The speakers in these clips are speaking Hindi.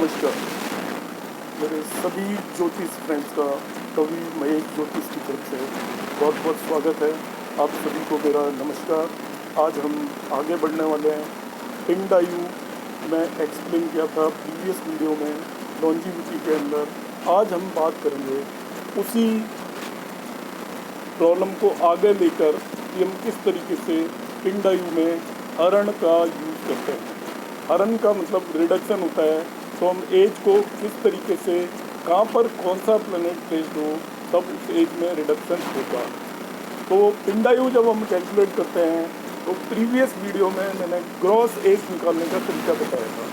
नमस्कार मेरे सभी ज्योतिष फ्रेंड्स का कवि महेश ज्योतिष की तरफ से बहुत बहुत स्वागत है। आप सभी को मेरा नमस्कार। आज हम आगे बढ़ने वाले हैं। पिंड आयु मैं एक्सप्लेन किया था प्रीवियस वीडियो में लॉन्जिविटी के अंदर। आज हम बात करेंगे उसी प्रॉब्लम को आगे लेकर कि हम किस तरीके से पिंड आयु में हरण का यूज़ करते हैं। हरण का मतलब रिडक्शन होता है, तो हम एज को किस तरीके से कहाँ पर कौन सा प्लेनेट प्लेस्ड हो तब उस एज में रिडक्शन होगा। तो पिंडायु जब हम कैलकुलेट करते हैं तो प्रीवियस वीडियो में मैंने ग्रॉस एज निकालने का तरीका बताया था।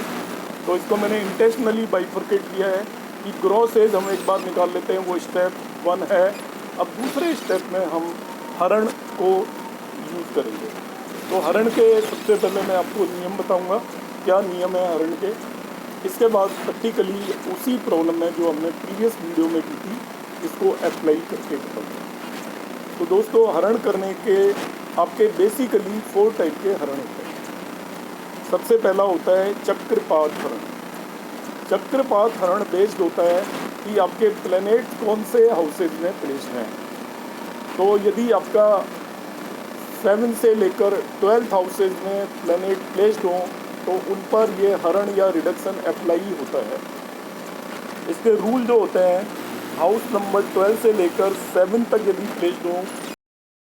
तो इसको मैंने इंटेंशनली बाइफरकेट किया है कि ग्रॉस एज हम एक बार निकाल लेते हैं, वो स्टेप 1 है। अब दूसरे स्टेप में हम हरण को यूज़ करेंगे। तो हरण के सबसे पहले मैं आपको नियम बताऊंगा, क्या नियम है हरण के। इसके बाद प्रैक्टिकली उसी प्रॉब्लम में जो हमने प्रीवियस वीडियो में की थी इसको अप्लाई करके बताऊंगा। तो दोस्तों, हरण करने के आपके बेसिकली 4 टाइप के हरण होते हैं। सबसे पहला होता है चक्रपात हरण। चक्रपात हरण बेस्ड होता है कि आपके प्लैनेट कौन से हाउसेज में प्लेस्ड हैं। तो यदि आपका 7 से लेकर 12th हाउसेज में प्लैनेट प्लेस्ड हों तो उन पर ये हरण या रिडक्शन अप्लाई होता है। इसके रूल जो होते हैं, हाउस नंबर 12 से लेकर 7 तक यदि प्लेस्ड हों,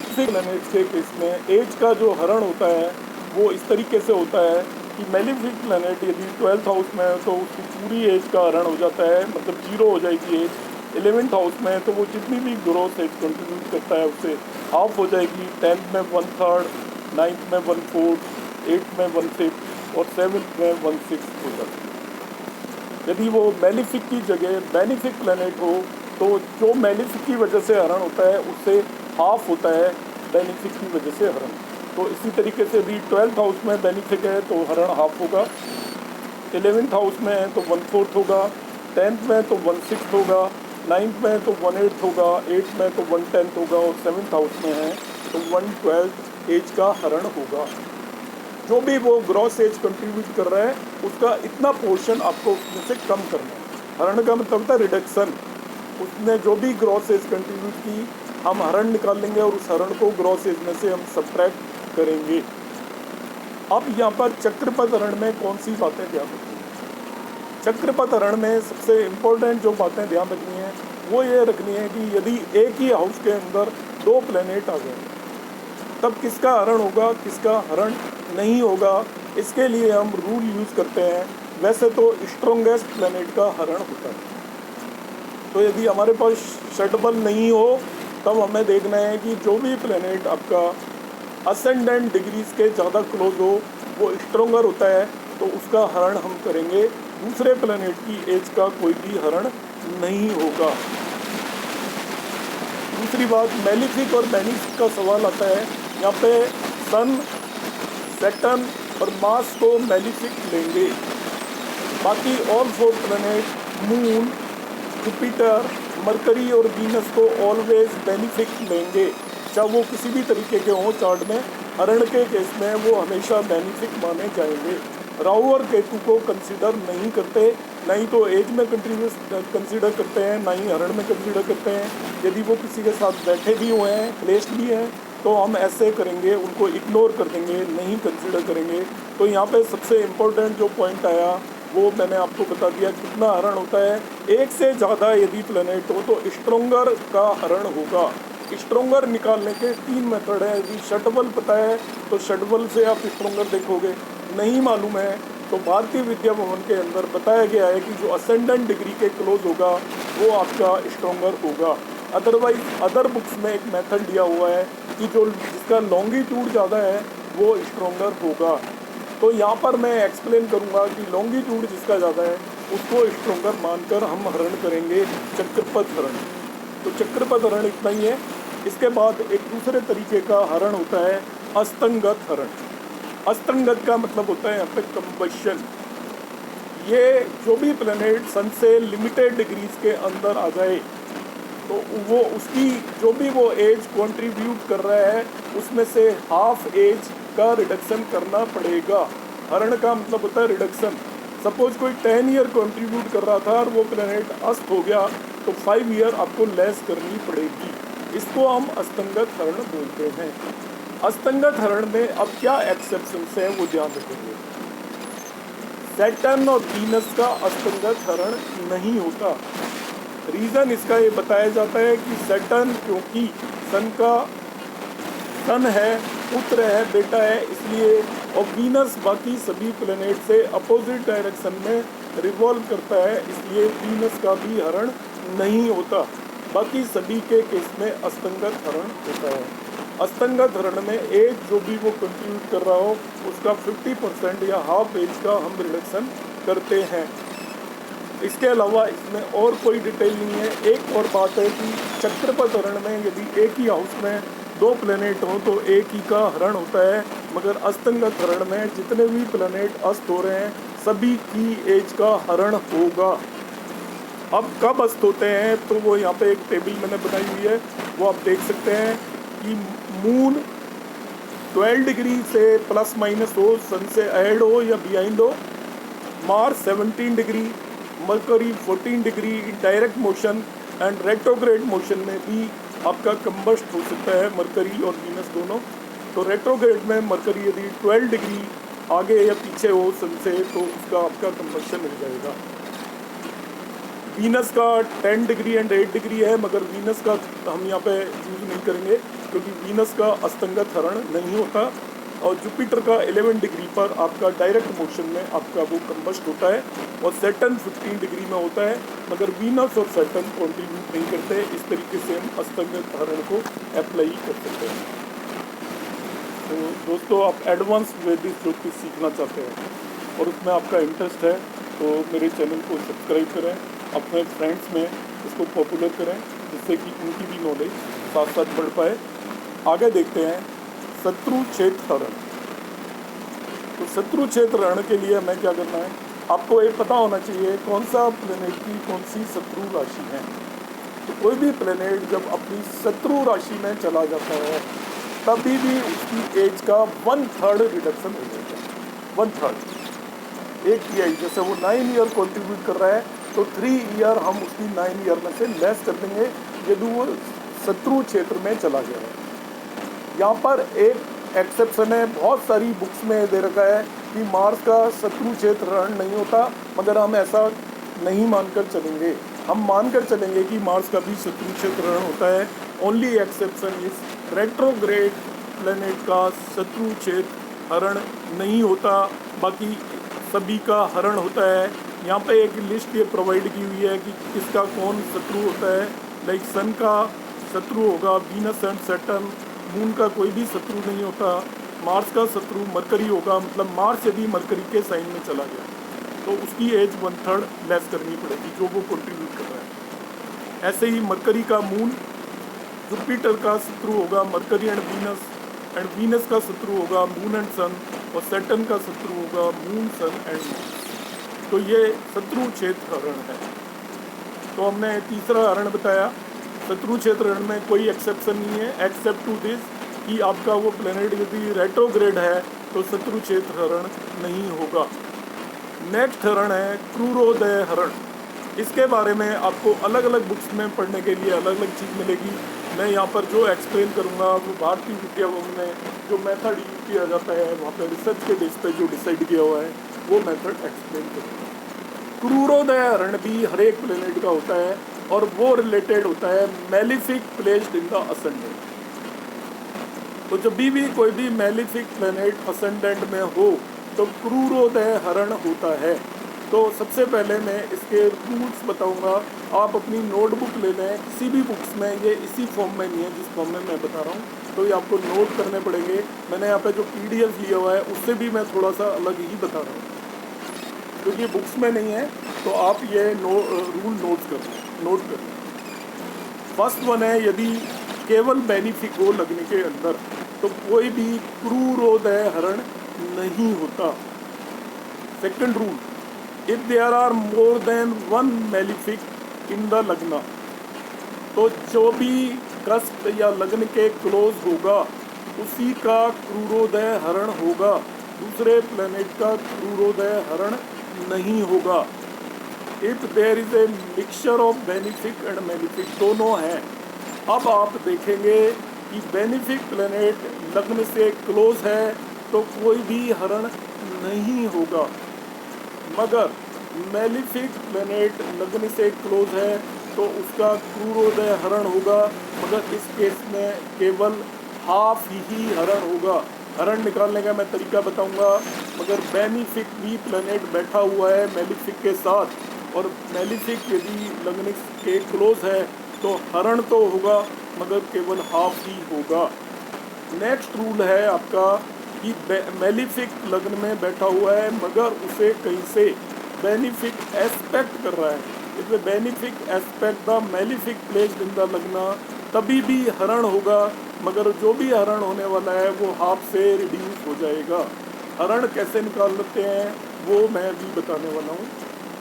प्लैनेट्स के केस में एज का जो हरण होता है वो इस तरीके से होता है कि मेलिफिक प्लैनेट यदि 12th हाउस में है तो उसकी पूरी एज का हरण हो जाता है, मतलब 0 हो जाएगी एज। 11th हाउस में है तो वो जितनी भी ग्रोथ एज कंट्रीब्यूट करता है उससे हाफ हो जाएगी। 10th में 1/3, 9th में 1/4, 8th में 1/5 और 7th में 1/6 हो जाती है। यदि वो मेलिफिक की जगह बेनिफिक प्लैनेट हो तो जो मेलिफिक की वजह से हरण होता है उससे हाफ होता है बेनिफिक की वजह से हरण। तो इसी तरीके से भी 12th हाउस में बेनिफिक है तो हरण हाफ होगा, 11th हाउस में है तो 1/4 होगा, 10th में तो 1/6 होगा, 9th में तो 1/8 होगा, 8th में तो 1/10 होगा और 7th हाउस में है तो 1/12 एज का हरण होगा। जो भी वो ग्रॉस एज कंट्रीब्यूट कर रहा है उसका इतना पोर्शन आपको उसमें से कम करना है। हरण का मतलब होता है रिडक्शन। उसने जो भी ग्रॉस एज कंट्रीब्यूट की हम हरण निकाल लेंगे और उस हरण को ग्रॉस एज में से हम सब्ट्रैक्ट करेंगे। अब यहाँ पर चक्रपथ हरण में कौन सी बातें ध्यान रखनी है। चक्रपथ हरण में सबसे इम्पोर्टेंट जो बातें ध्यान रखनी है वो ये रखनी है कि यदि एक ही हाउस के अंदर 2 प्लैनेट आ गए तब किसका हरण होगा, किसका हरण नहीं होगा। इसके लिए हम रूल यूज़ करते हैं। वैसे तो स्ट्रॉन्गेस्ट प्लैनेट का हरण होता है। तो यदि हमारे पास षटबल नहीं हो तब हमें देखना है कि जो भी प्लैनेट आपका असेंडेंट डिग्रीज के ज़्यादा क्लोज हो वो स्ट्रॉन्गर होता है तो उसका हरण हम करेंगे। दूसरे प्लैनेट की एज का कोई भी हरण नहीं होगा। दूसरी बात, मेलिफिक और बेनिफिक का सवाल आता है। यहाँ पे सन, सैटर्न और मार्स को मेलिफिक लेंगे, बाकी all 4 planet moon, Jupiter, mercury और वीनस को ऑलवेज बेनिफिक लेंगे, चाहे वो किसी भी तरीके के हों चार्ट में। हरण के केस में वो हमेशा बेनिफिक माने जाएंगे। राहु और केतु को कंसीडर नहीं करते, ना ही तो एज में कंसीडर करते हैं, ना ही हरण में कंसीडर करते हैं। यदि वो किसी के साथ बैठे भी हुए हैं, प्लेस्ड भी हैं, तो हम ऐसे करेंगे, उनको इग्नोर कर देंगे, नहीं कंसीडर करेंगे। तो यहाँ पे सबसे इम्पोर्टेंट जो पॉइंट आया वो मैंने आपको बता दिया कितना हरण होता है। एक से ज़्यादा यदि प्लैनेट हो तो स्ट्रॉन्गर का हरण होगा। स्ट्रॉन्गर निकालने के 3 मेथड है। यदि षटबल पता है तो षटबल से आप स्ट्रॉन्गर देखोगे, नहीं मालूम है तो भारतीय विद्या भवन के अंदर बताया गया है कि जो असेंडेंट डिग्री के क्लोज होगा वो आपका स्ट्रॉन्गर होगा। अदरवाइज अदर बुक्स में एक मेथड दिया हुआ है कि जो जिसका लॉन्गिट्यूड ज़्यादा है वो स्ट्रॉन्गर होगा। तो यहाँ पर मैं एक्सप्लेन करूँगा कि लॉन्गिट्यूड जिसका ज़्यादा है उसको स्ट्रॉन्गर मानकर हम हरण करेंगे चक्रपथ हरण। तो चक्रपथ हरण इतना ही है। इसके बाद एक दूसरे तरीके का हरण होता है अस्तंगत हरण। अस्तंगत का मतलब होता है यहाँ पे कंबशन। ये जो भी प्लैनेट सन से लिमिटेड डिग्रीज के अंदर आ जाए तो वो उसकी जो भी वो एज कंट्रीब्यूट कर रहा है उसमें से हाफ एज का रिडक्शन करना पड़ेगा। हरण का मतलब होता है रिडक्शन। सपोज कोई 10 ईयर कंट्रीब्यूट कर रहा था और वो प्लेनेट अस्त हो गया तो 5 ईयर आपको लेस करनी पड़ेगी। इसको हम अस्तंगत हरण बोलते हैं। अस्तंगत हरण में अब क्या एक्सेप्शंस हैं वो ध्यान रखेंगे। सैटर्न और वीनस का अस्तंगत हरण नहीं होता। रीज़न इसका ये बताया जाता है कि सैटर्न क्योंकि सन है, पुत्र है, बेटा है, इसलिए, और वीनस बाकी सभी प्लेनेट से अपोजिट डायरेक्शन में रिवॉल्व करता है, इसलिए वीनस का भी हरण नहीं होता। बाकी सभी के केस में अस्तंगत हरण होता है। अस्तंगत हरण में एज जो भी वो कंट्रीब्यूट कर रहा हो उसका 50% या हाफ एज का हम रिडक्शन करते हैं। इसके अलावा इसमें और कोई डिटेल नहीं है। एक और बात है कि चक्रपथ हरण में यदि एक ही हाउस में 2 प्लेनेट हो तो एक ही का हरण होता है, मगर अस्तंगत हरण में जितने भी प्लेनेट अस्त हो रहे हैं सभी की एज का हरण होगा। अब कब अस्त होते हैं तो वो यहाँ पे एक टेबल मैंने बनाई हुई है, वो आप देख सकते हैं कि मून 12 डिग्री से प्लस माइनस हो, सन से अहेड हो या बिहाइंड हो, Mars 17 degree, mercury 14 degree in direct motion and retrograde motion में भी आपका कंबस्ट हो सकता है, मरकरी और वीनस दोनों। तो रेट्रोग्रेड में मरकरी यदि 12 डिग्री आगे या पीछे हो सन से तो उसका आपका कंबस्शन मिल जाएगा। वीनस का 10 डिग्री एंड 8 डिग्री है, मगर वीनस का हम यहाँ पे यूज़ नहीं करेंगे क्योंकि वीनस का अस्तंगत हरण नहीं होता। और जुपिटर का 11 डिग्री पर आपका डायरेक्ट मोशन में आपका वो कंबस्ट होता है, और सैटर्न 15 डिग्री में होता है, मगर वीनस और सैटर्न कॉन्ट्रीब्यूट नहीं करते। इस तरीके से हम अस्तंगत हरण को अप्लाई कर सकते हैं। तो दोस्तों, आप एडवांस वैदिक ज्योतिष सीखना चाहते हैं और उसमें आपका इंटरेस्ट है तो मेरे चैनल को सब्सक्राइब करें, अपने फ्रेंड्स में इसको पॉपुलर करें, जिससे कि उनकी भी नॉलेज साथ साथ बढ़ पाए। आगे देखते हैं शत्रु क्षेत्र हरण। तो शत्रु क्षेत्र हरण के लिए हमें क्या करना है, आपको ये पता होना चाहिए कौन सा प्लेनेट की कौन सी शत्रु राशि है। तो कोई भी प्लेनेट जब अपनी शत्रु राशि में चला जाता है तभी भी उसकी एज का 1/3 रिडक्शन हो जाता है। 1/3 एक तिहाई, जैसे वो 9 ईयर कॉन्ट्रीब्यूट कर रहा है तो 3 ईयर हम उसकी 9 ईयर में से लेस कर देंगे यदि वो शत्रु क्षेत्र में चला गया है। यहाँ पर एक एक्सेप्शन है, बहुत सारी बुक्स में दे रखा है कि मार्स का शत्रु क्षेत्र हरण नहीं होता, मगर हम ऐसा नहीं मानकर चलेंगे। हम मानकर चलेंगे कि मार्स का भी शत्रु क्षेत्र हरण होता है। Only exception is retrograde planet का शत्रु क्षेत्र हरण नहीं होता, बाकी सभी का हरण होता है। यहाँ पे एक लिस्ट ये प्रोवाइड की हुई है कि किसका कौन शत्रु होता है। लाइक सन का शत्रु होगा वीनस एंड सैटर्न, मून का कोई भी शत्रु नहीं होता, मार्स का शत्रु मरकरी होगा, मतलब मार्स यदि मरकरी के साइन में चला गया तो उसकी एज 1/3 लेस करनी पड़ेगी जो वो कंट्रीब्यूट कर रहा है। ऐसे ही मरकरी का मून, जुपिटर का शत्रु होगा मरकरी एंड वीनस का शत्रु होगा मून एंड सन, और सैटर्न का शत्रु होगा मून, सन एंड मार्स। तो ये शत्रु क्षेत्र हरण है। तो हमने तीसरा हरण बताया। शत्रु क्षेत्र हरण में कोई एक्सेप्शन नहीं है एक्सेप्ट टू दिस कि आपका वो प्लेनेट यदि रेट्रोग्रेड है तो शत्रु क्षेत्र हरण नहीं होगा। नेक्स्ट हरण है क्रूरोदय हरण। इसके बारे में आपको अलग अलग बुक्स में पढ़ने के लिए अलग अलग चीज़ मिलेगी। मैं यहाँ पर जो एक्सप्लेन करूँगा वो भारतीय विद्या भवन में जो मेथड यूज किया जाता है वहाँ पर रिसर्च के बेस पे जो डिसाइड किया हुआ है वो मेथड एक्सप्लेन करूँगा। क्रूरोदय हरण भी हर एक प्लेनेट का होता है और वो रिलेटेड होता है malefic placed in the ascendant. तो जब भी कोई भी मेलिफिक प्लेनेट असेंडेंट में हो तो क्रूरोदय हरण होता है। तो सबसे पहले मैं इसके रूल्स बताऊंगा, आप अपनी नोटबुक ले लें। किसी भी बुक्स में ये इसी फॉर्म में नहीं है जिस फॉर्म में मैं बता रहा हूँ, तो ये आपको नोट करने पड़ेंगे। मैंने यहाँ पे जो PDF लिया हुआ है उससे भी मैं थोड़ा सा अलग ही बता रहा हूँ क्योंकि बुक्स में नहीं है, तो आप ये रूल नोट कर लें। फर्स्ट वन है, यदि केवल बेनिफिक हो लगने के अंदर तो कोई भी क्रूरोदय हरण नहीं होता। Second rule, if there are more than 1 malefic in the lagna, तो जो भी कस्प या लग्न के क्लोज होगा उसी का क्रूरोदय हरण होगा, दूसरे प्लेनेट का क्रूरोदय हरण नहीं होगा। If there is a mixture of benefic and malefic, दोनों हैं। अब आप देखेंगे कि बेनिफिक प्लेनेट लग्न से क्लोज है तो कोई भी हरण नहीं होगा, मगर मेलिफिक प्लेनेट लग्न से क्लोज है तो उसका क्रूरोदय हरण होगा, मगर इस केस में केवल हाफ ही हरण होगा। हरण निकालने का मैं तरीका बताऊंगा, मगर बेनिफिक भी प्लेनेट बैठा हुआ है मेलिफिक के साथ, और मेलिफिक यदि लग्न के क्लोज है तो हरण तो होगा मगर केवल हाफ ही होगा। नेक्स्ट रूल है आपका कि मेलिफिक लग्न में बैठा हुआ है मगर उसे कहीं से बेनिफिक एस्पेक्ट कर रहा है, if the benefic aspect the malefic placed in the लग्न, तभी भी हरण होगा, मगर जो भी हरण होने वाला है वो हाफ से रिड्यूस हो जाएगा। हरण कैसे निकाल लेते हैं वो मैं अभी बताने वाला हूँ।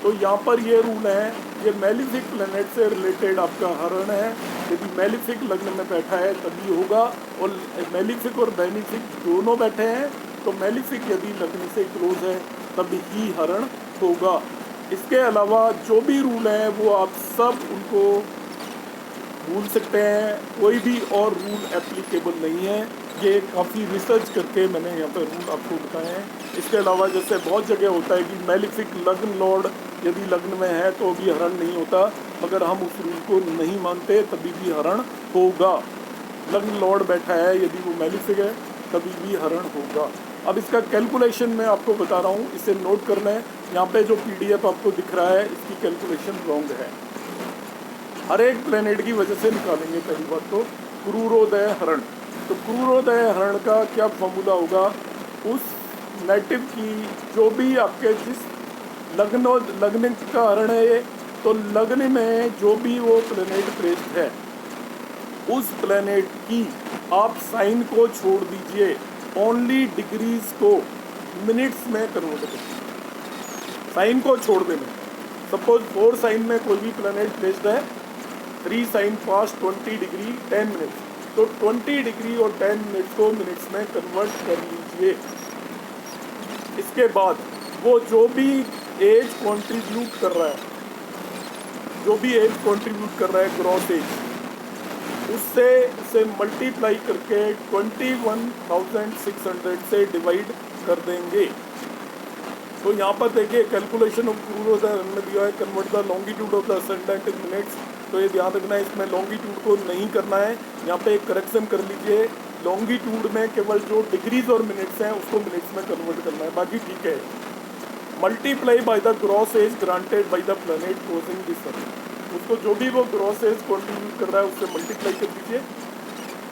तो यहाँ पर ये रूल है, ये मेलिफिक प्लेनेट से रिलेटेड आपका हरण है। यदि मेलिफिक लग्न में बैठा है तभी होगा, और मेलिफिक और बेनिफिक दोनों बैठे हैं तो मेलिफिक यदि लग्न से क्लोज है तभी ही हरण होगा। इसके अलावा जो भी रूल हैं वो आप सब उनको भूल सकते हैं, कोई भी और रूल एप्लीकेबल नहीं है। ये काफ़ी रिसर्च करके मैंने यहाँ पर रूल आपको बताए हैं। इसके अलावा जैसे बहुत जगह होता है कि मेलिफिक लग्न लॉर्ड यदि लग्न में है तो भी हरण नहीं होता, मगर हम उस रूल को नहीं मानते, तभी भी हरण होगा। लग्न लॉर्ड बैठा है यदि वो मेलिफिक है तभी भी हरण होगा। अब इसका कैलकुलेशन मैं आपको बता रहा हूँ, इसे नोट करना है। यहाँ पे जो PDF आपको दिख रहा है इसकी कैलकुलेशन रॉन्ग है। हर एक प्लेनेट की वजह से निकालेंगे। पहली बात तो क्रूरोदय हरण, तो क्रूरोदय हरण का क्या फॉर्मूला होगा, उस नेटिव की जो भी आपके जिस लग्न का हरण है ये, तो लग्न में जो भी वो प्लेनेट प्लेस्ड है उस प्लेनेट की आप साइन को छोड़ दीजिए, ओनली डिग्रीज को मिनट्स में कन्वर्ट करिए। साइन को छोड़ देना, सपोज 4 साइन में कोई भी प्लेनेट प्लेस्ड है, 3 साइन पास 20 डिग्री 10 मिनट्स, तो 20 डिग्री और 10 मिनट्स को मिनट्स में कन्वर्ट कर लीजिए। इसके बाद वो जो भी एज कंट्रीब्यूट कर रहा है, जो भी एज कंट्रीब्यूट कर रहा है ग्रॉस एज, उससे मल्टीप्लाई करके 21,600 से डिवाइड कर देंगे। तो यहाँ पर देखिए कैलकुलेशन ऑफ क्रूरोदय में दिया है, convert the longitude of the ascendant in minutes. तो ये ध्यान रखना है, इसमें लॉन्गिट्यूड को नहीं करना है। यहाँ पे एक करेक्शन कर लीजिए, लॉन्गिट्यूड में केवल जो डिग्रीज और मिनट्स हैं उसको मिनट्स में कन्वर्ट करना है, बाकी ठीक है। Multiply by the gross as granted by the planet closing this sun, उसको जो भी वो ग्रॉस एज कंट्रीब्यूट कर रहा है उससे मल्टीप्लाई कर दीजिए,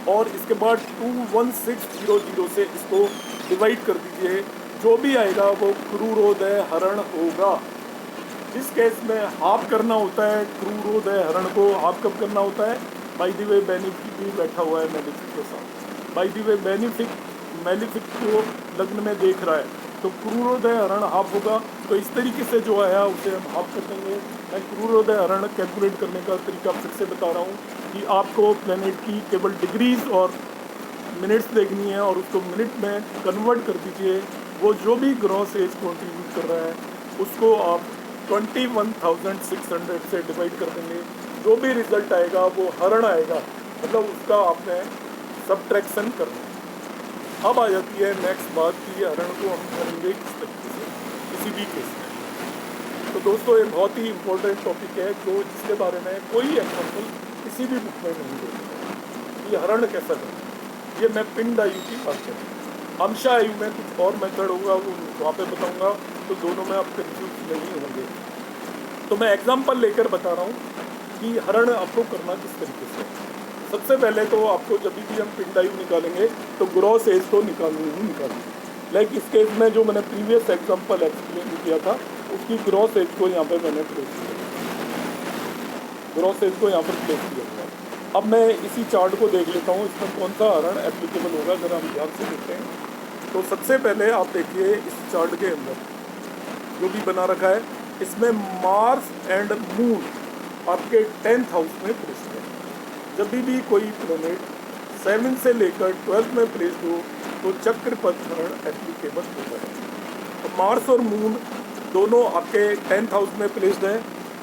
और इसके बाद 21600 से इसको डिवाइड कर दीजिए। जो भी आएगा वो क्रूरोदय हरण होगा। जिस केस में हाफ करना होता है क्रूरोदय हरण को, हाफ कब करना होता है, बाय द वे बेनिफिक भी बैठा हुआ है मेलिफिक के साथ। By the way benefic malefic को लग्न में देख रहा है तो क्रूरोदय हरण हाफ होगा। तो इस तरीके से जो आया उसे हम हाफ कर देंगे। मैं क्रूरोदय हरण कैलकुलेट करने का तरीका फिर से बता रहा हूँ कि आपको प्लेनेट की केवल डिग्रीज और मिनट्स देखनी है और उसको मिनट में कन्वर्ट कर दीजिए। वो जो भी ग्रॉस एज कंट्रीब्यूट कर रहा है उसको आप 21,600 से डिवाइड कर देंगे। जो भी रिजल्ट आएगा वो हरण आएगा, मतलब उसका आपने सब्ट्रैक्शन करना है। अब आ जाती है नेक्स्ट बात कि हरण को हम करेंगे किस तरीके से किसी भी केस में। तो दोस्तों ये बहुत ही इम्पोर्टेंट टॉपिक है जो जिसके बारे में कोई एग्जाम्पल किसी भी बुक में नहीं देता ये हरण कैसा करें। ये मैं पिंड आयु की बात करूँ, अंश आयु में कुछ और मेथड होगा वो वहाँ पे बताऊँगा, तो दोनों में आप कंफ्यूज नहीं होंगे। तो मैं एग्जाम्पल लेकर बता रहा हूँ कि हरण आपको करना किस तरीके से। सबसे पहले तो आपको जब भी हम पिंड आयु निकालेंगे तो ग्रॉस एज तो निकालनी। लाइक इस केस में जो मैंने प्रीवियस एग्जाम्पल एक्सप्लेन किया था उसकी ग्रॉस एज को यहाँ पे मैंने प्लेस किया, ग्रॉस एज को यहाँ पर प्लेस किया। अब मैं इसी चार्ट को देख लेता हूँ इसमें कौन सा हरण एप्लीकेबल होगा। अगर हम ध्यान से देखते हैं तो सबसे पहले आप देखिए इस चार्ट के अंदर जो भी बना रखा है इसमें मार्स एंड मून आपके 10th हाउस में प्लेस्ड है। जब भी कोई प्लेनेट 7 से लेकर 12 में प्लेस्ड हो तो चक्रपथ हरण एप्लीकेबल होता है। तो मार्स और मून दोनों आपके 10th हाउस में प्लेस्ड है,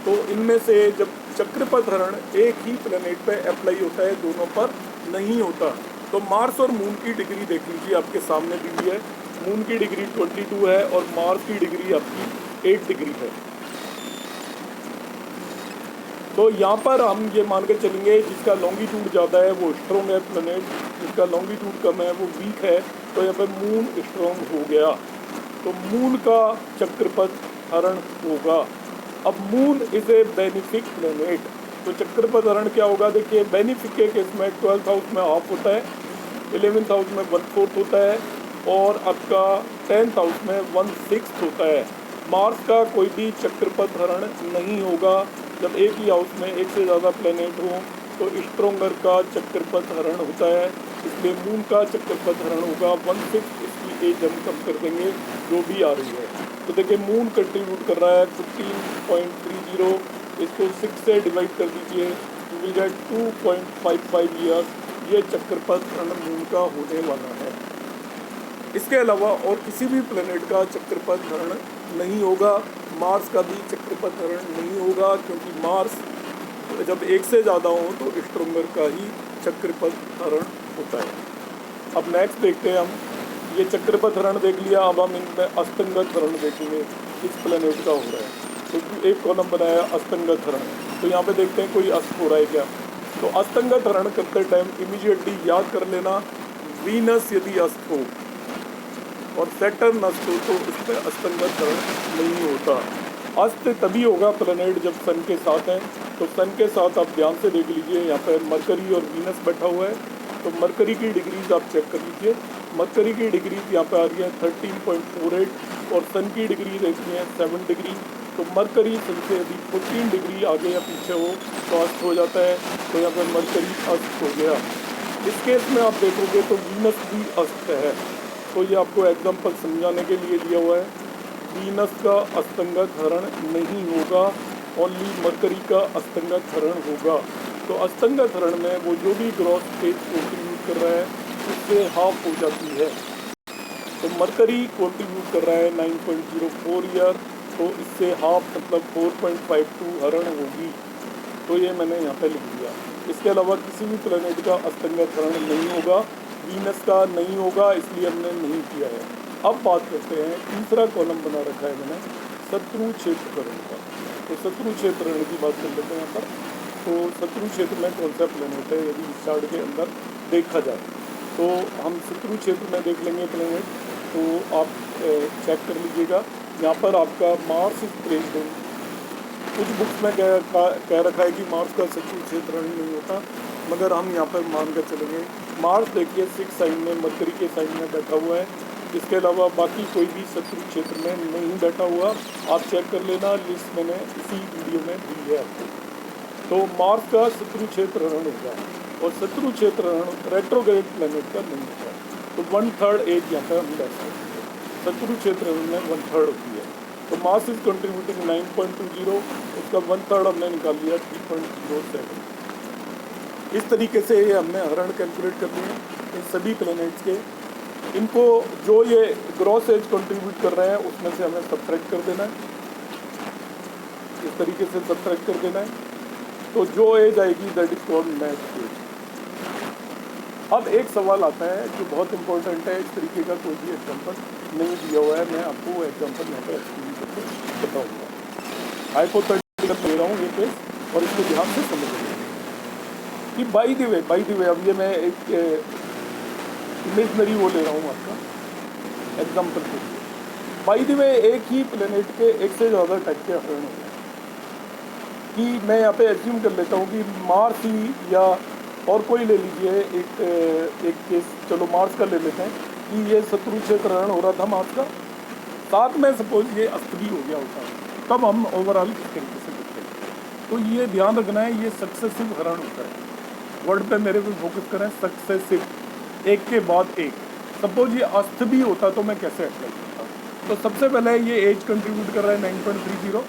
तो इनमें से जब चक्रपथ हरण एक ही प्लेनेट पे अप्लाई होता है, दोनों पर नहीं होता। तो मार्स और मून की डिग्री देख लीजिए, आपके सामने दी हुई है। मून की डिग्री 22 है और मार्स की डिग्री आपकी 8 डिग्री है। तो यहाँ पर हम ये मान के चलेंगे जिसका लॉन्गिट्यूड ज़्यादा है वो स्ट्रॉन्ग है प्लेनेट, जिसका लॉन्गिट्यूड कम है वो वीक है। तो यहाँ पर मून स्ट्रॉन्ग हो गया, तो मून का चक्रपथ हरण होगा। अब moon is a benefic planet, तो चक्रपथ हरण क्या होगा? देखिए, बेनिफिक के केस में 12th हाउस में हाफ होता है, 11th हाउस में 1/4 होता है और आपका 10th हाउस में 1/6 होता है। मार्स का कोई भी चक्रपथ हरण नहीं होगा। जब एक ही हाउस में एक से ज़्यादा प्लेनेट हो तो स्ट्रोंगर का चक्रपथ हरण होता है, इसलिए मून का चक्रपथ हरण होगा 1/6। इसकी एज हम कम कर देंगे जो भी आ रही है। तो देखिए, मून कंट्रीब्यूट कर रहा है 15.30, इसको 6 से डिवाइड कर दीजिए, यू विल गेट 2.55 ईयर्स। ये चक्रपथ हरण मून का होने वाला है। इसके अलावा और किसी भी प्लेनेट का चक्रपथ हरण नहीं होगा। मार्स का भी चक्रपथ हरण नहीं होगा, क्योंकि मार्स जब एक से ज़्यादा हो तो स्ट्रोंगर का ही चक्रपथ हरण होता है। अब नेक्स्ट देखते हैं हम, ये चक्रपथ हरण देख लिया, अब हम इनमें अस्तंगत हरण देखेंगे किस प्लेनेट का हो रहा है। तो एक कॉलम बनाया अस्तंगत हरण, तो यहाँ पे देखते हैं कोई अस्त हो रहा है क्या। तो अस्तंगत हरण करते टाइम इमीडिएटली याद कर लेना, वीनस यदि अस्त हो और सैटर्न अस्त हो तो उसमें अस्तंगत हरण नहीं होता। अस्त तभी होगा प्लेनेट जब सन के साथ है। तो सन के साथ आप ध्यान से देख लीजिए, यहाँ पर मरकरी और वीनस बैठा हुआ है। तो मरकरी की डिग्रीज आप चेक कर लीजिए, मरकरी की डिग्रीज यहाँ पे आ रही है 13.48 और सन की डिग्री देखनी है 7 डिग्री। तो मरकरी सन से यदि 14 डिग्री आगे या पीछे हो तो अस्त हो जाता है। तो यहाँ पर मरकरी अस्त हो गया। इस केस में आप देखोगे तो वीनस भी अस्त है। तो ये आपको एग्जाम्पल समझाने के लिए दिया हुआ है। वीनस का अस्तंगत हरण नहीं होगा, ओनली मरकरी का अस्तंगत हरण होगा। तो अस्तंगत हरण में वो जो भी ग्रॉस स्टेज कंट्रीब्यूट कर रहा है उससे हाफ हो जाती है। तो मरकरी कंट्रीब्यूट कर रहा है 9.04 ईयर, तो इससे हाफ मतलब 4.52 हरण होगी। तो ये मैंने यहाँ पे लिख दिया। इसके अलावा किसी भी प्लेनेट का अस्तंगत हरण नहीं होगा, वीनस का नहीं होगा, इसलिए हमने नहीं किया है। अब बात करते हैं, तीसरा कॉलम बना रखा है मैंने शत्रु क्षेत्र हरण का। तो शत्रु क्षेत्र हरण की बात कर लेते हैं यहाँ पर। तो शत्रु क्षेत्र में कौन सा प्लेनेट है यदि इस चार्ट के अंदर देखा जाए, तो हम शत्रु क्षेत्र में देख लेंगे प्लेनेट। तो आप चेक कर लीजिएगा, यहाँ पर आपका मार्स इज प्लेस्ड इन, कुछ बुक्स में कह रखा है कि मार्स का शत्रु क्षेत्र हरण नहीं होता, मगर हम यहाँ पर मान कर चलेंगे। मार्स देखिए 6 साइन में, मरकरी के साइन में बैठा हुआ है। इसके अलावा बाकी कोई भी शत्रु क्षेत्र में नहीं बैठा हुआ, आप चेक कर लेना, लिस्ट मैंने इसी वीडियो में दी है आपको। तो मार्स का शत्रु क्षेत्र हरण होगा और शत्रु क्षेत्र हरण रेट्रोग्रेड प्लेनेट का नहीं होता। तो 1/3 एज यहाँ पर हम बैठते हैं, शत्रु क्षेत्र हरण में 1/3 होती है। तो मास इज कंट्रीब्यूटिंग 9.20, उसका 1/3 हमने निकाल लिया 3.07। इस तरीके से ये हमने हरण कैलकुलेट कर लिए इन सभी प्लैनेट्स के। इनको जो ये ग्रॉस एज कंट्रीब्यूट कर रहे हैं उसमें से हमें सब्ट्रैक्ट कर देना है, इस तरीके से सब्ट्रैक्ट कर देना है। तो जो एज आएगी that is called net age. अब एक सवाल आता है जो बहुत इंपॉर्टेंट है, इस तरीके का कोई भी एग्जाम्पल नहीं दिया हुआ है, मैं आपको वो एग्जाम्पल यहाँ पर एक्सप्लेन करके बताऊँगा। हाइपोथेटिकल ले रहा हूँ ये केस और इसको ध्यान से समझ लीजिए कि बाई द वे अब ये मैं एक इमेजनरी वो ले रहा हूँ आपका एग्जाम्पल के लिए। बाई द वे एक ही प्लेनेट के एक से ज़्यादा टाइप के हरण होते हैं कि मैं यहाँ पे एज्यूम कर लेता हूँ कि मार्स ही या और कोई ले लीजिए एक केस, चलो मार्स का ले लेते हैं कि ये शत्रु क्षेत्र हरण हो रहा था मार्स का, साथ में सपोज ये अस्त भी हो गया होता, तब हम ओवरऑल इस तरीके से देखते हैं। तो ये ध्यान रखना है, ये सक्सेसिव हरण होता है। वर्ड पे मेरे को फोकस करें, सक्सेसिव, एक के बाद एक। सपोज ये अस्त भी होता तो मैं कैसे अप्लाई करता? तो सबसे पहले ये एज कंट्रीब्यूट कर रहा है 9.30,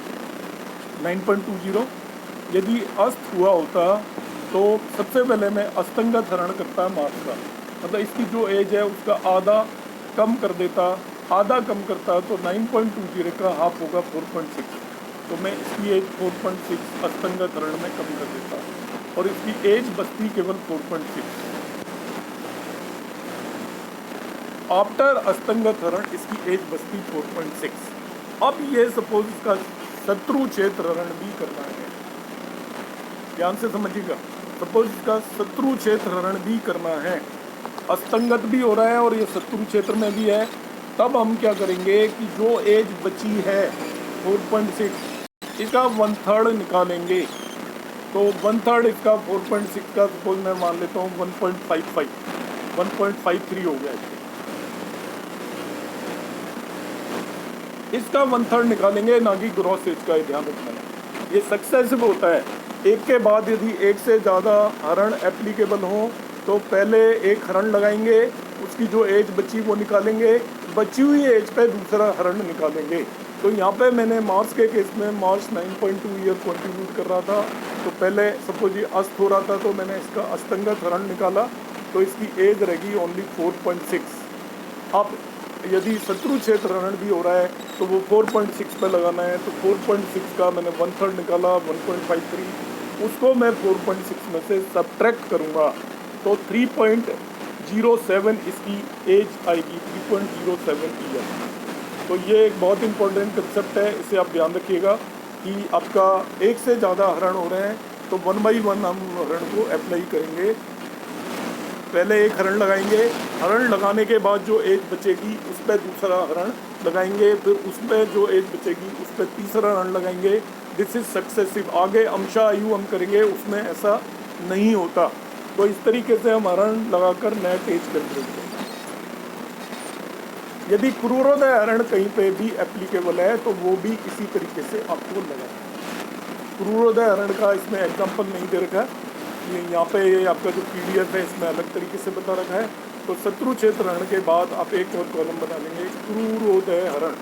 9.20। यदि अस्त हुआ होता तो सबसे पहले मैं अस्तंगत हरण करता मार्स का, मतलब इसकी जो एज है उसका आधा कम कर देता आधा कम करता है तो 9.20 का हाफ होगा 4.6, तो मैं इसकी एज 4.6 अस्तंगत हरण में कम कर देता हूँ और इसकी एज बचती केवल 4.6। आफ्टर अस्तंगत हरण इसकी एज बचती 4.6। अब ये सपोज इसका शत्रु क्षेत्र हरण भी करना है, ध्यान से समझिएगा। सपोज इसका शत्रु क्षेत्र हरण भी करना है, अस्तंगत भी हो रहा है और ये शत्रु क्षेत्र में भी है, तब हम क्या करेंगे कि जो एज बची है 4.6 इसका 1/3 निकालेंगे। तो 1/3 इसका 4.6 का सपोज मैं मान लेता हूँ 1.55 1.53 हो गया इसका 1/3 निकालेंगे, ना कि ग्रॉस एज का, ध्यान रखना है। ये सक्सेसिव होता है, एक के बाद यदि एक से ज़्यादा हरण एप्लीकेबल हो तो पहले एक हरण लगाएंगे, उसकी जो एज बची वो निकालेंगे, बची हुई एज पे दूसरा हरण निकालेंगे। तो यहाँ पे मैंने मार्स के केस में मार्स 9.2 ईयर कंट्रीब्यूट कर रहा था, तो पहले सपोज ये अस्त हो रहा था तो मैंने इसका अस्तंगत हरण निकाला, तो इसकी एज रहेगी ओनली 4.6। अब यदि शत्रु क्षेत्र हरण भी हो रहा है तो वो 4.6 पे लगाना है, तो 4.6 का मैंने 1/3 निकाला 1.53, उसको मैं 4.6 में से सब्ट्रैक्ट करूँगा तो 3.07 इसकी एज आएगी, 3.07 ईयर। तो ये एक बहुत इंपॉर्टेंट कंसेप्ट है, इसे आप ध्यान रखिएगा कि आपका एक से ज़्यादा हरण हो रहे हैं तो 1 बाई 1 हम हरण को अप्लाई करेंगे। पहले एक हरण लगाएंगे, हरण लगाने के बाद जो एज बचेगी उस पर दूसरा हरण लगाएंगे, फिर उस पर जो एज बचेगी उस पर तीसरा हरण लगाएंगे। This is successive. आगे अंशा आयु हम करेंगे उसमें ऐसा नहीं होता। तो इस तरीके से हम हरण लगाकर नेट एज कैलकुलेट करेंगे। यदि क्रूरोदय हरण कहीं पे भी एप्लीकेबल है तो वो भी इसी तरीके से आपको लगाना है। क्रूरोदय हरण का इसमें एग्जाम्पल नहीं दे रखा है, ये यहाँ पे ये आपका जो PDF है इसमें अलग तरीके से बता रखा है। तो शत्रु क्षेत्र हरण के बाद आप एक और कॉलम बना लेंगे क्रूरोदय हरण,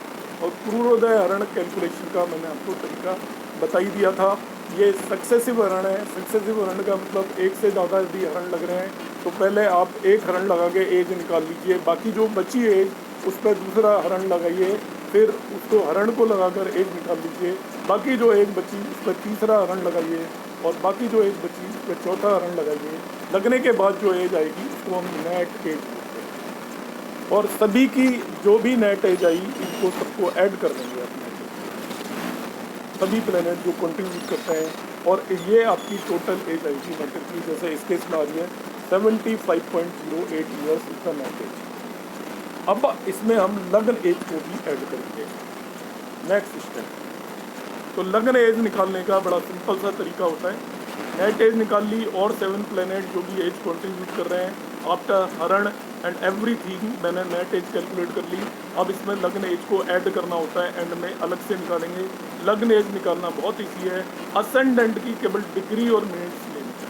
और क्रूरोदय हरण कैलकुलेशन का मैंने आपको तरीका बता ही दिया था। ये सक्सेसिव हरण है। सक्सेसिव हरण का मतलब एक से ज़्यादा यदि हरण लग रहे हैं तो पहले आप एक हरण लगा के एज निकाल लीजिए, बाकी जो बची एज उस पर दूसरा हरण लगाइए, फिर उसको हरण को लगाकर एज निकाल लीजिए, बाकी जो एज बची उस पर तीसरा हरण लगाइए और बाकी जो एज बची उस पर चौथा हरण लगाइए। लगने के बाद जो एज आएगी उसको हम नेट एज बोलते हैं, और सभी की जो भी नेट एज आई इनको सबको ऐड कर देंगे अपने सभी प्लेनेट जो कंट्रीब्यूट करते हैं, और ये आपकी टोटल एज आएगी मैटर की। जैसे इसके इसमें आ रही है 75.08 ईयर्स इसका नेट एज। अब इसमें हम लग्न एज को भी ऐड करेंगे। नेक्स्ट स्टेप, तो लग्न एज निकालने का बड़ा सिंपल सा तरीका होता है। नेट एज निकाल ली और 7 प्लेनेट जो भी एज कंट्रीब्यूट कर रहे हैं आफ्टर हरण एंड एवरीथिंग, मैंने नेट एज कैलकुलेट कर ली। अब इसमें लग्न एज को ऐड करना होता है, एंड में अलग से निकालेंगे। लग्न एज निकालना बहुत ईजी है। असेंडेंट की केवल डिग्री और मिनट्स लेनी है,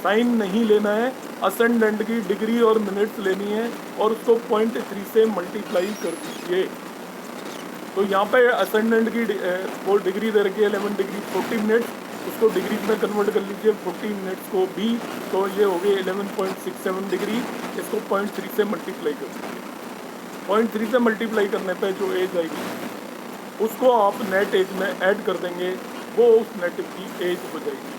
साइन नहीं लेना है। असेंडेंट की डिग्री और मिनट्स लेनी है और उसको 0.3 से मल्टीप्लाई कर दीजिए। तो यहाँ पे असेंडेंट की वो डिग्री दे रखी है 11 डिग्री 40 मिनट्स, उसको डिग्री में कन्वर्ट कर लीजिए 40 मिनट्स को भी, तो ये हो गई 11.67 डिग्री। इसको 0.3 से मल्टीप्लाई कर दीजिए। 0.3 से मल्टीप्लाई करने पे जो एज आएगी उसको आप नेट एज में ऐड कर देंगे, वो उस नेट की एज हो जाएगी।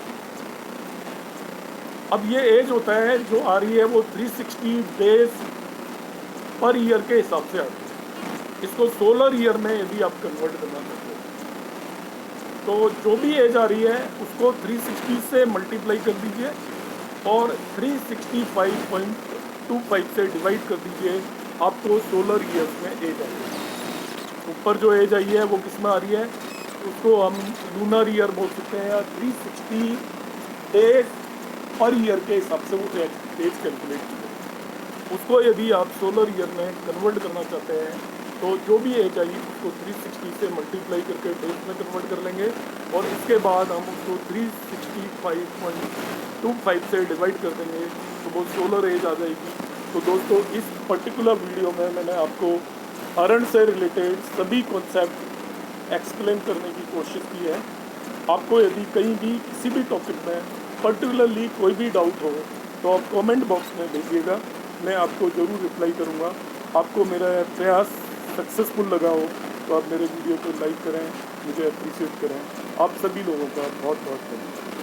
अब ये एज होता है जो आ रही है वो 360 डेज पर ईयर के हिसाब से आती है। इसको सोलर ईयर में यदि आप कन्वर्ट करना चाहते हो तो जो भी एज आ रही है उसको 360 से मल्टीप्लाई कर दीजिए और 365.25 से डिवाइड कर दीजिए, आपको सोलर ईयर्स में एज आएगी। ऊपर जो एज आई है वो किस में आ रही है, उसको हम लूनर ईयर बोल सकते हैं, या 360 डेज पर ईयर के हिसाब से वो एज कैलकुलेट की है। उसको यदि आप सोलर ईयर में कन्वर्ट करना चाहते हैं तो जो भी एज आई उसको 360 से मल्टीप्लाई करके डेज में कन्वर्ट कर लेंगे, और इसके बाद हम उसको 365.25 से डिवाइड कर देंगे, तो वो सोलर एज आ जाएगी। तो दोस्तों, इस पर्टिकुलर वीडियो में मैंने आपको हरण से रिलेटेड सभी कॉन्सेप्ट एक्सप्लेन करने की कोशिश की है। आपको यदि कहीं भी किसी भी टॉपिक में पर्टिकुलरली कोई भी डाउट हो तो आप कमेंट बॉक्स में भेजिएगा, मैं आपको ज़रूर रिप्लाई करूँगा। आपको मेरा प्रयास सक्सेसफुल लगा हो तो आप मेरे वीडियो को लाइक करें, मुझे अप्रिशिएट करें। आप सभी लोगों का बहुत बहुत धन्यवाद।